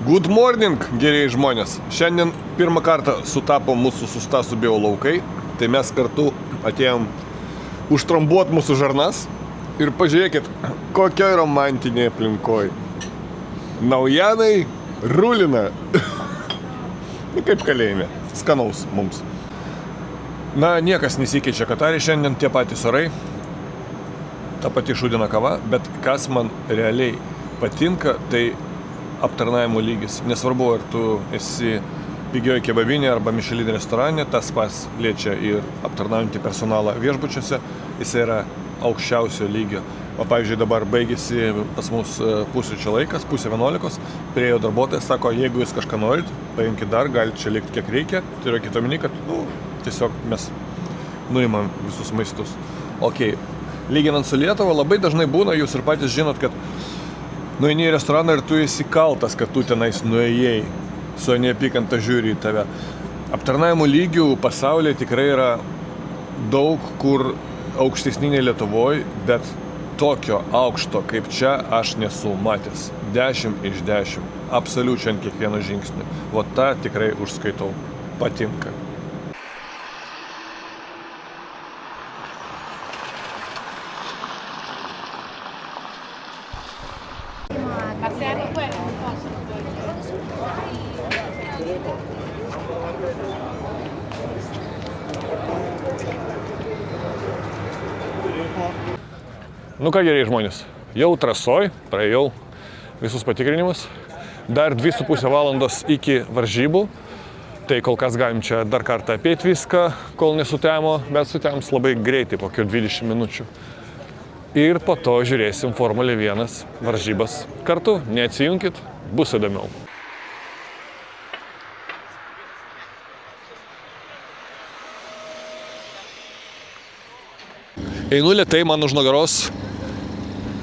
Good morning, gerieji žmonės. Šiandien pirmą kartą sutapo mūsų su Stasu Bio laukai, tai mes kartu atėjom užtrambuot mūsų žarnas ir pažiūrėkit, kokioj romantinėje aplinkoj. Naujanai rulina. Kaip kalėjime. Skanaus mums. Na, niekas nesikeičia Katare, šiandien tie patys orai, ta pati šūdina kava, bet kas man realiai patinka, tai aptarnavimo lygis. Nesvarbu, ar tu esi pigioje kebabinė arba Michelin restorane, tas pas liečia ir aptarnaujantį personalą viešbučiuose, jis yra aukščiausio lygio. O pavyzdžiui, dabar baigėsi pas mus pusryčio laikas, 10:30, priejo darbuotojas, sako, jeigu jūs kažką norit, paimkit dar, galite čia likti kiek reikia. Tai yra kitomini, kad tiesiog mes nuimam visus maistus. Ok, lyginant su Lietuva, labai dažnai būna, jūs ir patys žinot, kad nueini į restoraną ir tu esi kaltas, kad tu tenais nuėjai, su neapykanta žiūri į tave. Aptarnavimo lygių pasaulyje tikrai yra daug, kur aukštesni nei Lietuvoj, bet tokio aukšto kaip čia aš nesu matęs. 10 iš 10. Absoliučiai ant kiekvieno žingsnio. O tą tikrai užskaitau. Patinka. Nu ką, geriai žmonės, jau trasoj, praėjau visus patikrinimus, dar 2,5 valandos iki varžybų, tai kol kas galim čia dar kartą apeiti viską, kol nesutemo, bet sutems labai greitai, po 20 minučių. Ir po to žiūrėsim Formulė 1 varžybas kartu, neatsijunkit, bus įdomiau. Einu lėtai, man už nugaros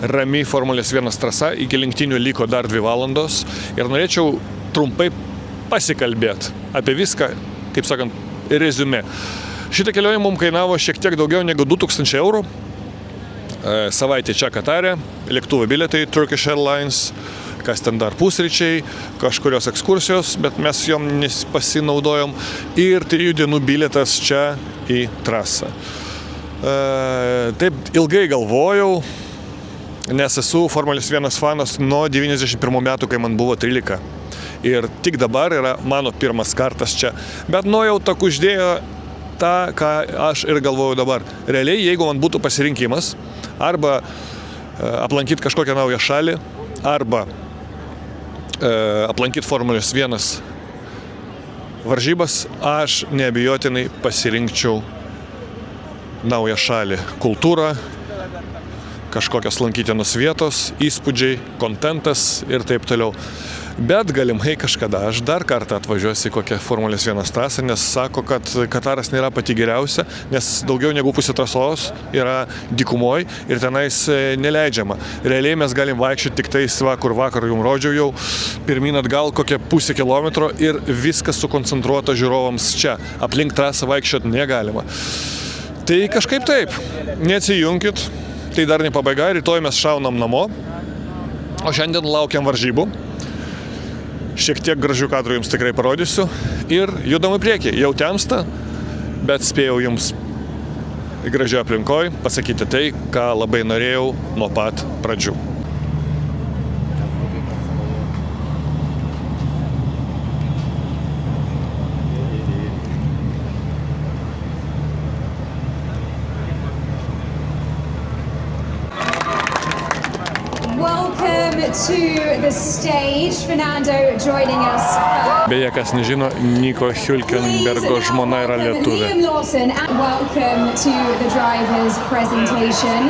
rami Formulės 1 trasa, iki lenktynių liko dar 2 valandos ir norėčiau trumpai pasikalbėti apie viską, kaip sakant, reziumė. Šitą kelionę mums kainavo šiek tiek daugiau negu 2000 eurų. Savaitė čia Katare, lėktuvo bilietai, Turkish Airlines, kas ten dar pusryčiai, kažkurios ekskursijos, bet mes jom pasinaudojom ir 3 dienų bilietas čia į trasą. Taip ilgai galvojau, nes esu Formulės 1 fanas nuo 91 metų, kai man buvo 13. Ir tik dabar yra mano pirmas kartas čia. Bet nuojauta kuždėjo tą, ką aš ir galvoju dabar. Realiai, jeigu man būtų pasirinkimas, arba aplankyti kažkokią naują šalį, arba aplankyti Formulės 1 varžybas, aš neabejotinai pasirinkčiau naują šalį. Kultūrą, kažkokios lankytinos vietos, įspūdžiai, kontentas ir taip toliau. Bet galimai kažkada aš dar kartą atvažiuosiu į kokią Formulės 1 trasą, nes sako, kad Kataras nėra pati geriausia, nes daugiau negu pusė trasos yra dykumoj ir tenais neleidžiama. Realiai mes galim vaikščioti tik tais vakar jums rodžiau jau, pirmin atgal kokią pusę kilometro ir viskas sukoncentruota žiūrovams čia. Aplink trasą vaikščioti negalima. Tai kažkaip taip, neatsijunkit, tai dar ne pabaiga, rytoj mes šaunam namo, o šiandien laukiam varžybų. Šiek tiek gražių kadrų jums tikrai parodysiu ir judam į priekį. Jau temsta, bet spėjau jums gražioje aplinkoj pasakyti tai, ką labai norėjau nuo pat pradžių. To the stage, Fernando joining us. Beje, kas nežino, Nico Hülkenbergo žmona yra lietuvė. Liam Lawson, and welcome to the drivers' presentation.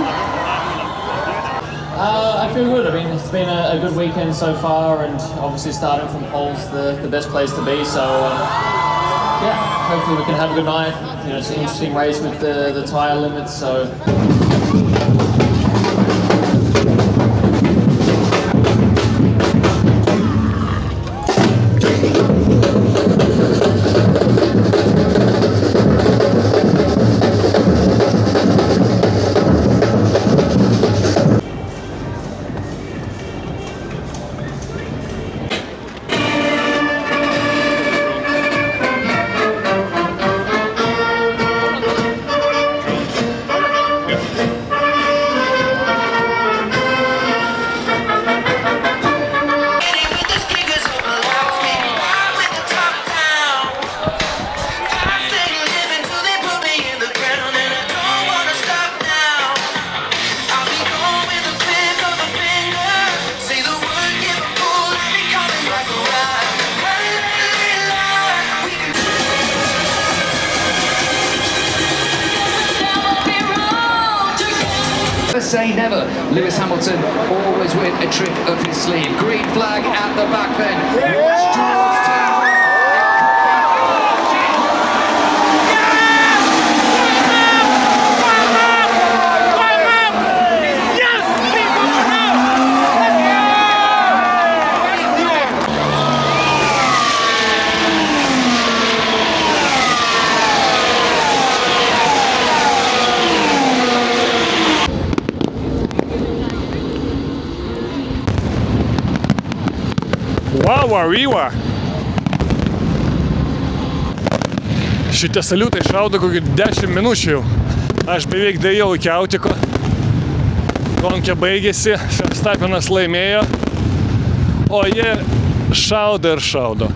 I feel good. I mean, it's been a good weekend so far, and obviously starting from pole's the best place to be. So, yeah, hopefully we can have a good night. You know, it's an interesting race with the tyre limits. So. say never. Lewis Hamilton always with a trick up his sleeve. Green flag at the back then. Which draws to Vyva. Šitie saliutai šaudo kokį 10 minučių jau. Aš beveik dėjau iki autiko. Konkė baigėsi, Verstappenas laimėjo, o jie šaudo ir šaudo.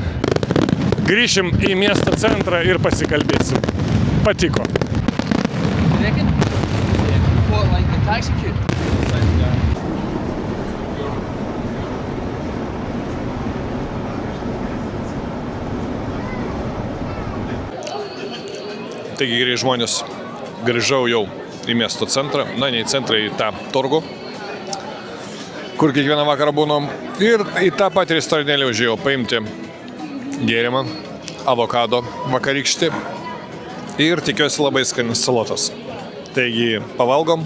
Grįšim į miesto centrą ir pasikalbėsim. Patiko. Taigi, gerai žmonės, grįžau jau į miesto centrą, na, ne į centrą, į tą turgų, kur kiekvieną vakarą būnom. Ir į tą patį restoranėlį užėjau paimti gėrimą, avokado vakarykštį ir tikiuosi labai skanis salotas. Taigi, pavalgom,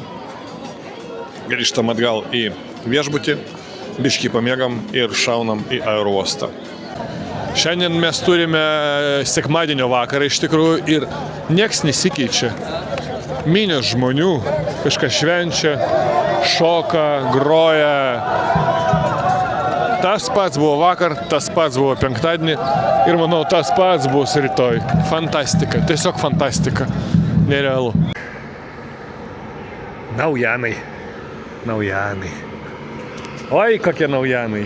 grįžtam atgal į viešbutį, biškį pamiegam ir šaunam į aerouostą. Šiandien mes turime sekmadienio vakarą iš tikrųjų ir nieks nesikeičia. Minios žmonių, kažką švenčia, šoka, groja. Tas pats buvo vakar, tas pats buvo penktadienį ir manau, tas pats bus rytoj. Fantastika, tiesiog fantastika. Nerealu. Naujanai. Naujanai. Oi, kokie naujanai.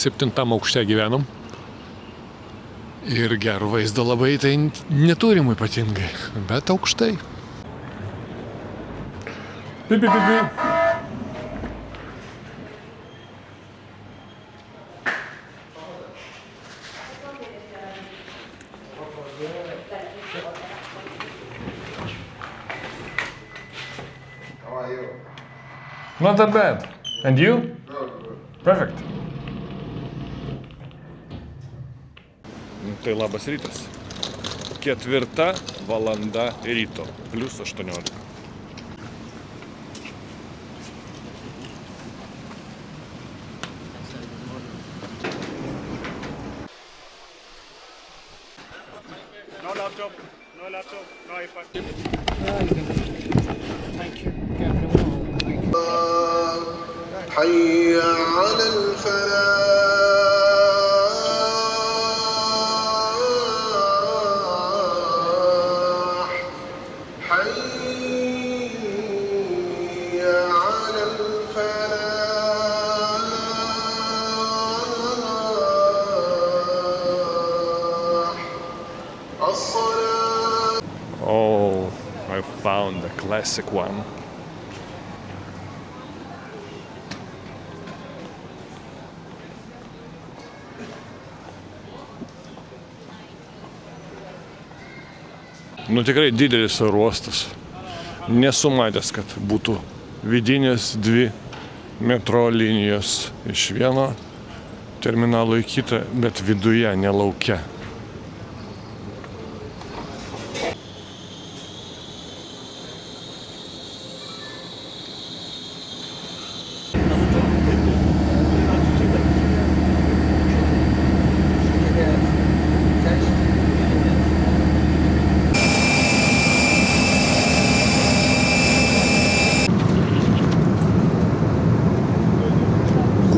7 aukšte gyvenom ir gero vaizdo labai tai neturim ypatingai, bet aukštai. How are you? Not that bad. And you? Perfect. Tai labas rytas. 4 valanda ryto, plius 18. No laptop, no iPad. Thank you. حي على الفلاح حي على الفلاح الصلاة. Oh, I found a classic one. Nu tikrai didelis aerouostas. Nesu matęs, kad būtų vidinės 2 metro linijos iš vieno terminalo į kitą, bet viduje, ne lauke.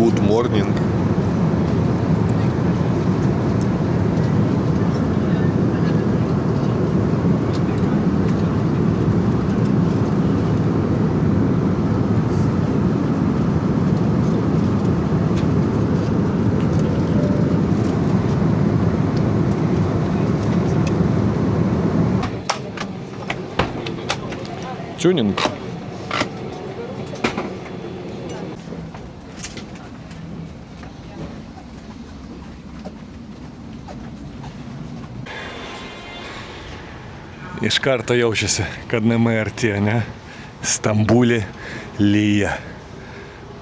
Good morning. Tuning. Iš karto jaučiasi, kad namai artėja, ne? Stambulė lyja.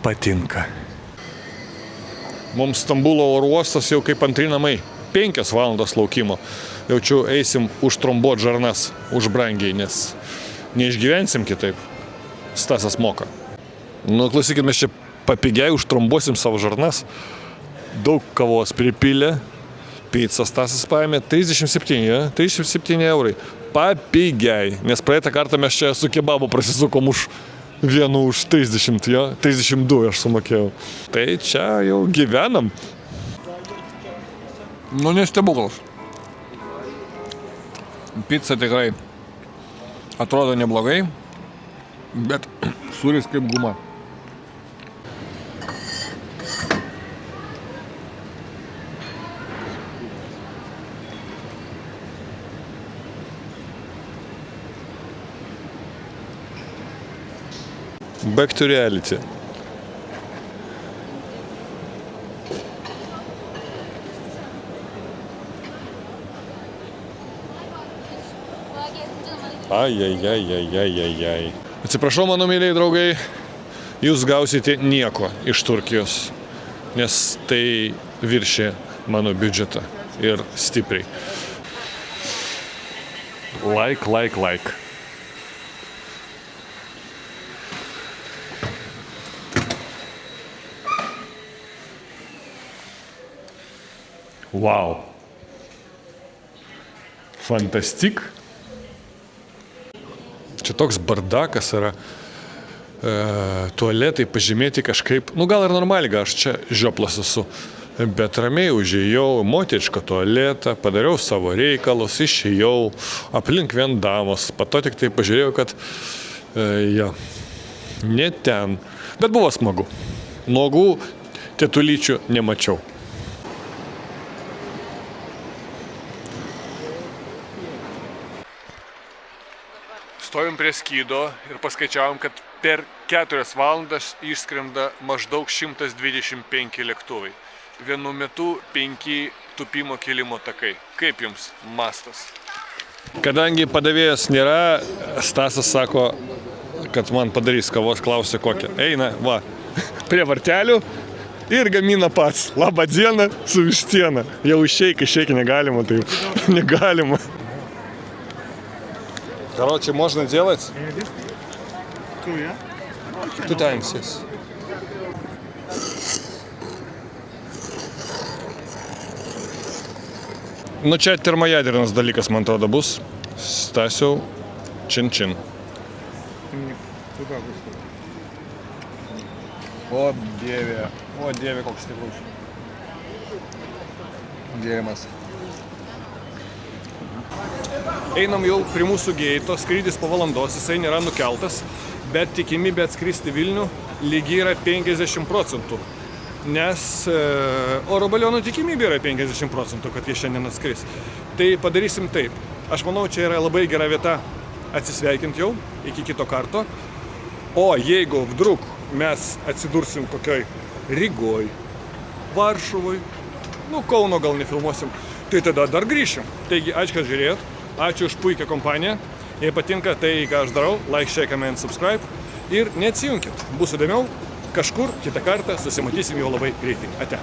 Patinka. Mums Stambulo oro uostas jau kaip antri namai. 5 valandos laukimo. Jaučiu, eisim užtrombuot žarnas už brangiai, nes neišgyvensim kitaip. Stasas moka. Nu, klausykit, mes čia papigiai užtrombuosim savo žarnas. Daug kavos pripylė. Pizza Stasas paėmė 37, ja? 37 eurai. Papigiai. Nes praeitą kartą mes čia su kebabu prasisukom už vienu už 30, jo? 32 aš sumokėjau. Tai čia jau gyvenam. Nu, nestebuklas. Pizza tikrai atrodo neblogai, bet sūris kaip guma. Back to reality. Ai. Atsiprašau, mano mėlyje draugai, jūs gausite nieko iš Turkijos, nes tai viršė mano biudžetą ir stipriai. Like. Wow. Fantastik. Čia toks bardakas yra. Tualetai pažymėti kažkaip. Nu gal ir normaliai, gal aš čia žioplas esu. Bet ramiai užėjau moterišką tualetą, padariau savo reikalus, išėjau, aplink vien damos. Po to tik tai pažiūrėjau, kad ne ten. Bet buvo smagu. Nuogų tetulyčių nemačiau. Stovim prie skydo ir paskaičiavom, kad per 4 valandas išskrenda maždaug 125 lėktuvai. Vienu metu 5 tupimo kilimo takai. Kaip jums mastas? Kadangi padavėjas nėra, Stasas sako, kad man padarys kavos, klausia kokią. Eina, va, prie vartelių ir gamina pats. Labą dieną su vištiena. Jau išeik negalima, taip. Negalima. Короче, можно делать? Two times, yes. Nu, čia termojadernas dalykas, man atrodo, bus. Stasiau, čin. O dieve, koks stiprus. Gėrimas. Einam jau prie mūsų geito, skrydis po valandos, jisai nėra nukeltas, bet tikimybė atskristi Vilnių lygiai yra 50%. Nes oro balionų tikimybė yra 50%, kad jie šiandien atskris. Tai padarysim taip. Aš manau, čia yra labai gera vieta atsisveikinti jau iki kito karto. O jeigu vdruk mes atsidursim kokioj Rygoj, Varšuvoj, nu Kauno gal nefilmuosim, tai tada dar grįšim. Taigi, ačiū, kad žiūrėjot. Ačiū už puikią kompaniją. Jei patinka tai, ką aš darau, like, share, comment, subscribe. Ir neatsijunkit. Bus įdomiau. Kažkur kitą kartą susimatysim jau labai greitai. Ate.